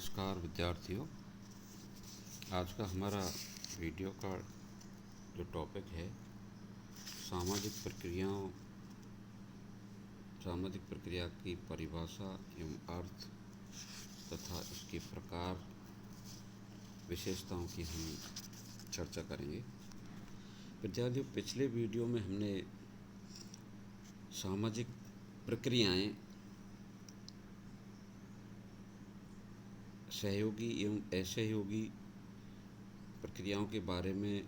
नमस्कार विद्यार्थियों। आज का हमारा वीडियो का जो टॉपिक है सामाजिक प्रक्रियाओं सामाजिक प्रक्रिया की परिभाषा एवं अर्थ तथा इसके प्रकार विशेषताओं की हम चर्चा करेंगे। विद्यार्थियों, पिछले वीडियो में हमने सामाजिक प्रक्रियाएं सहयोगी एवं असहयोगी प्रक्रियाओं के बारे में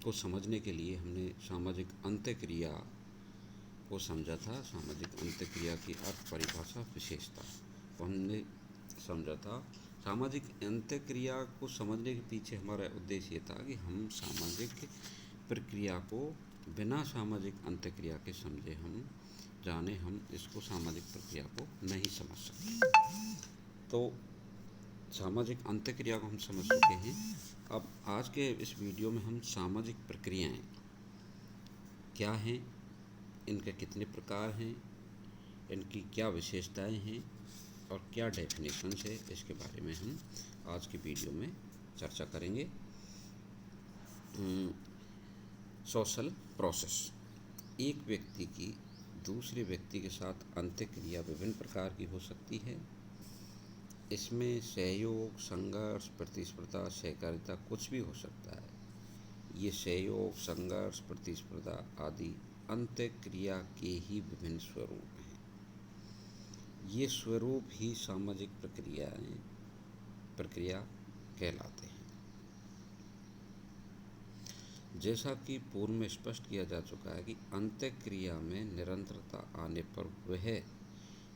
को समझने के लिए हमने सामाजिक अंतःक्रिया को समझा था। सामाजिक अंतःक्रिया की अर्थ, परिभाषा, विशेषता तो हमने समझा था। सामाजिक अंतःक्रिया को समझने के पीछे हमारा उद्देश्य ये था कि हम सामाजिक प्रक्रिया को बिना सामाजिक अंतःक्रिया के समझे हम जाने हम इसको सामाजिक प्रक्रिया को नहीं समझ सकते। तो सामाजिक अंतःक्रिया को हम समझ चुके हैं। अब आज के इस वीडियो में हम सामाजिक प्रक्रियाएं क्या हैं, इनके कितने प्रकार हैं, इनकी क्या विशेषताएं हैं और क्या डेफिनेशंस है, इसके बारे में हम आज की वीडियो में चर्चा करेंगे। सोशल प्रोसेस, एक व्यक्ति की दूसरे व्यक्ति के साथ अंतःक्रिया विभिन्न प्रकार की हो सकती है। इसमें सहयोग, संघर्ष, प्रतिस्पर्धा, सहकारिता कुछ भी हो सकता है। ये सहयोग, संघर्ष, प्रतिस्पर्धा आदि अंतःक्रिया के ही विभिन्न स्वरूप हैं। ये स्वरूप ही सामाजिक प्रक्रिया कहलाते हैं। जैसा कि पूर्व में स्पष्ट किया जा चुका है कि अंतःक्रिया में निरंतरता आने पर वह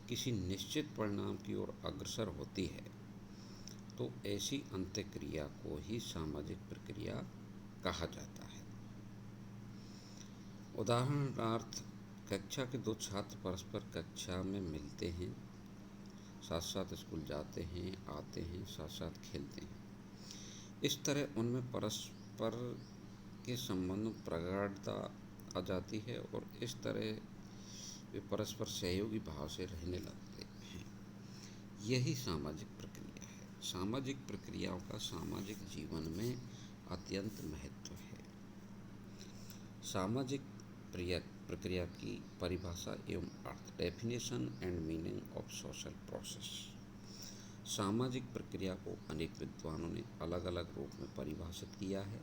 किसी निश्चित परिणाम की ओर अग्रसर होती है, तो ऐसी अंतःक्रिया को ही सामाजिक प्रक्रिया कहा जाता है। उदाहरणार्थ, कक्षा के दो छात्र परस्पर कक्षा में मिलते हैं, साथ साथ स्कूल जाते हैं, आते हैं, साथ साथ खेलते हैं। इस तरह उनमें परस्पर के संबंध में प्रगाढ़ता आ जाती है और इस तरह वे परस्पर सहयोगी भाव से रहने लगते हैं। यही सामाजिक प्रक्रिया है। सामाजिक प्रक्रियाओं का सामाजिक जीवन में अत्यंत महत्व है। सामाजिक प्रक्रिया की परिभाषा एवं अर्थ, definition and meaning of social process. सामाजिक प्रक्रिया को अनेक विद्वानों ने अलग अलग रूप में परिभाषित किया है।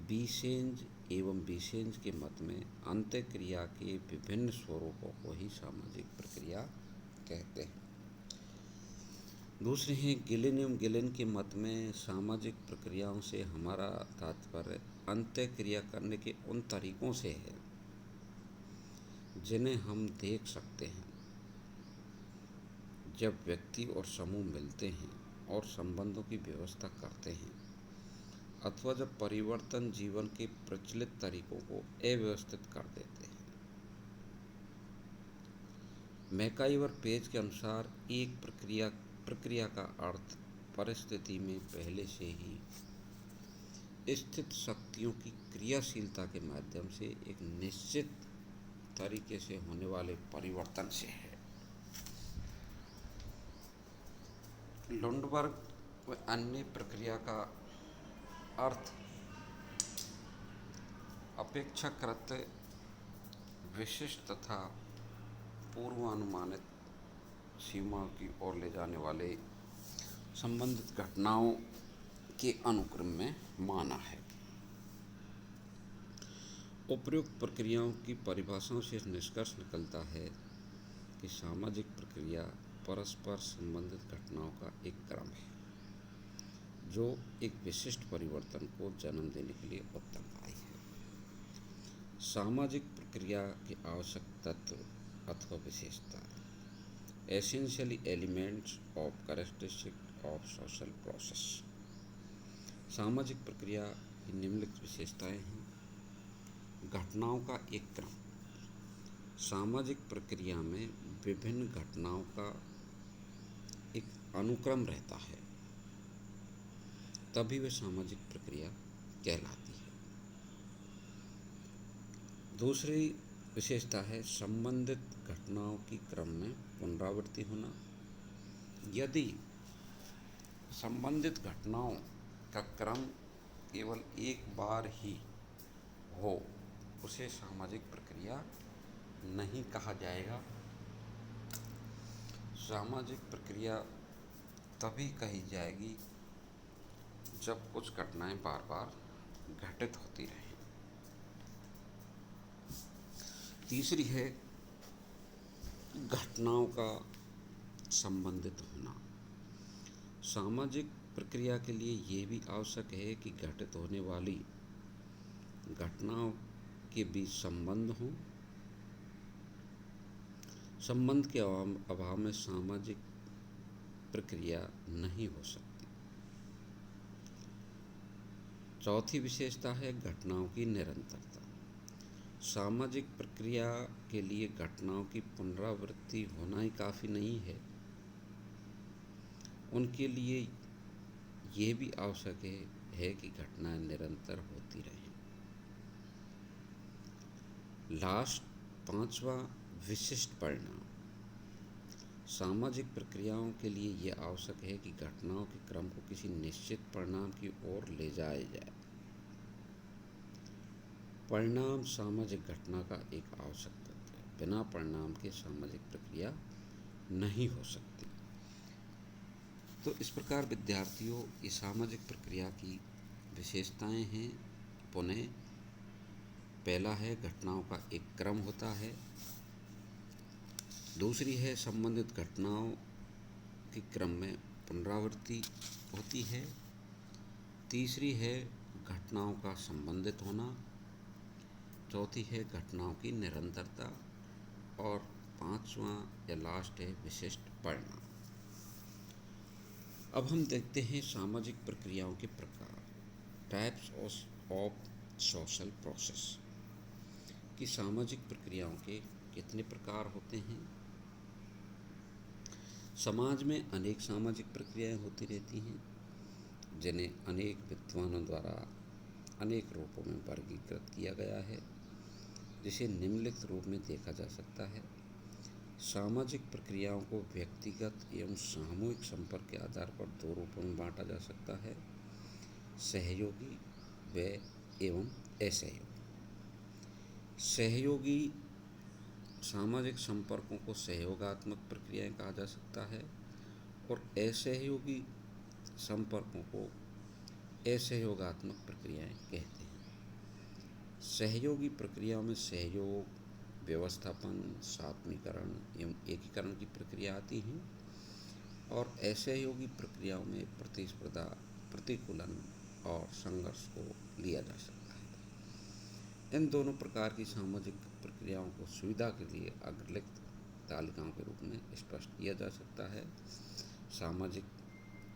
बीसेंज एवं बीसेंज के मत में अंतःक्रिया के विभिन्न स्वरूपों को ही सामाजिक प्रक्रिया कहते हैं। दूसरे हैं गिलिन एवं गिलिन के मत में सामाजिक प्रक्रियाओं से हमारा तात्पर्य अंतःक्रिया करने के उन तरीकों से है जिन्हें हम देख सकते हैं जब व्यक्ति और समूह मिलते हैं और संबंधों की व्यवस्था करते हैं, अथवा जब परिवर्तन जीवन के प्रचलित तरीकों को अव्यवस्थित कर देते हैं। मैकाइवर पेज के अनुसार एक प्रक्रिया का अर्थ परिस्थिति में पहले से ही स्थित शक्तियों की क्रियाशीलता के माध्यम से एक निश्चित तरीके से होने वाले परिवर्तन से है। लुंडबर्ग व अन्य प्रक्रिया का अर्थ अपेक्षाकृत विशिष्ट तथा पूर्वानुमानित सीमा की ओर ले जाने वाले संबंधित घटनाओं के अनुक्रम में माना है। उपयुक्त प्रक्रियाओं की परिभाषाओं से निष्कर्ष निकलता है कि सामाजिक प्रक्रिया परस्पर संबंधित घटनाओं का एक क्रम है जो एक विशिष्ट परिवर्तन को जन्म देने के लिए उत्तरदायी है। सामाजिक प्रक्रिया के आवश्यक तत्व अथवा विशेषता, essentially elements of characteristic of social process. सामाजिक प्रक्रिया की निम्नलिखित विशेषताएं हैं। घटनाओं का एक क्रम, सामाजिक प्रक्रिया में विभिन्न घटनाओं का एक अनुक्रम रहता है, तभी वह सामाजिक प्रक्रिया कहलाती है। दूसरी विशेषता है संबंधित घटनाओं की क्रम में पुनरावृत्ति होना। यदि संबंधित घटनाओं का क्रम केवल एक बार ही हो उसे सामाजिक प्रक्रिया नहीं कहा जाएगा। सामाजिक प्रक्रिया तभी कही जाएगी जब कुछ घटनाएं बार बार घटित होती रहें। तीसरी है घटनाओं का संबंधित होना। सामाजिक प्रक्रिया के लिए ये भी आवश्यक है कि घटित होने वाली घटनाओं के बीच संबंध हों। संबंध के अभाव में सामाजिक प्रक्रिया नहीं हो सकती। चौथी विशेषता है घटनाओं की निरंतरता। सामाजिक प्रक्रिया के लिए घटनाओं की पुनरावृत्ति होना ही काफ़ी नहीं है, उनके लिए ये भी आवश्यक है कि घटनाएं निरंतर होती रहें। लास्ट पांचवा विशिष्ट परिणाम। सामाजिक प्रक्रियाओं के लिए यह आवश्यक है कि घटनाओं के क्रम को किसी निश्चित परिणाम की ओर ले जाया जाए। परिणाम सामाजिक घटना का एक आवश्यक तत्व है। बिना परिणाम के सामाजिक प्रक्रिया नहीं हो सकती। तो इस प्रकार विद्यार्थियों, ये सामाजिक प्रक्रिया की विशेषताएं हैं। पुनः पहला है घटनाओं का एक क्रम होता है। दूसरी है संबंधित घटनाओं के क्रम में पुनरावृत्ति होती है। तीसरी है घटनाओं का संबंधित होना। चौथी है घटनाओं की निरंतरता। और पांचवा या लास्ट है विशिष्ट परिणाम। अब हम देखते हैं सामाजिक प्रक्रियाओं के प्रकार, टाइप्स ऑफ सोशल प्रोसेस, कि सामाजिक प्रक्रियाओं के कितने प्रकार होते हैं। समाज में अनेक सामाजिक प्रक्रियाएं होती रहती हैं, जिन्हें अनेक विद्वानों द्वारा अनेक रूपों में वर्गीकृत किया गया है, जिसे निम्नलिखित रूप में देखा जा सकता है। सामाजिक प्रक्रियाओं को व्यक्तिगत एवं सामूहिक संपर्क के आधार पर दो रूपों में बांटा जा सकता है, सहयोगी व एवं असहयोगी। सहयोगी सामाजिक संपर्कों को सहयोगात्मक प्रक्रियाएं कहा जा सकता है और असहयोगी संपर्कों को असहयोगात्मक प्रक्रियाएं कहते हैं। सहयोगी प्रक्रियाओं में सहयोग, व्यवस्थापन, सात्मीकरण एवं एकीकरण की प्रक्रिया आती हैं और असहयोगी प्रक्रियाओं में प्रतिस्पर्धा, प्रतिकूलन और संघर्ष को लिया जा सकता है। इन दोनों प्रकार की सामाजिक प्रक्रियाओं को सुविधा के लिए अग्रलिखित तालिकाओं के रूप में स्पष्ट किया जा सकता है। सामाजिक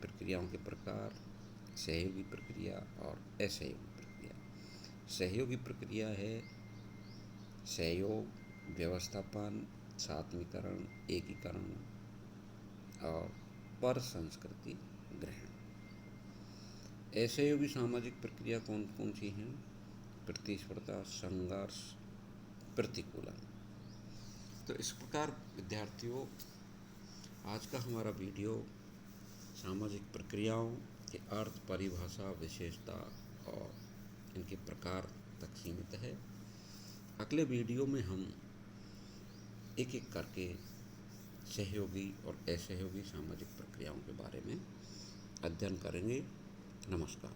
प्रक्रियाओं के प्रकार, सहयोगी प्रक्रिया और असहयोगी प्रक्रिया। सहयोगी प्रक्रिया है सहयोग, व्यवस्थापन, सात्मीकरण, एकीकरण और पर संस्कृति ग्रहण। असहयोगी सामाजिक प्रक्रिया कौन कौन सी हैं? प्रतिस्पर्धा, संघर्ष, प्रतिकूलन। तो इस प्रकार विद्यार्थियों, आज का हमारा वीडियो सामाजिक प्रक्रियाओं के अर्थ, परिभाषा, विशेषता और इनके प्रकार तक सीमित है। अगले वीडियो में हम एक एक करके सहयोगी और असहयोगी सामाजिक प्रक्रियाओं के बारे में अध्ययन करेंगे। नमस्कार।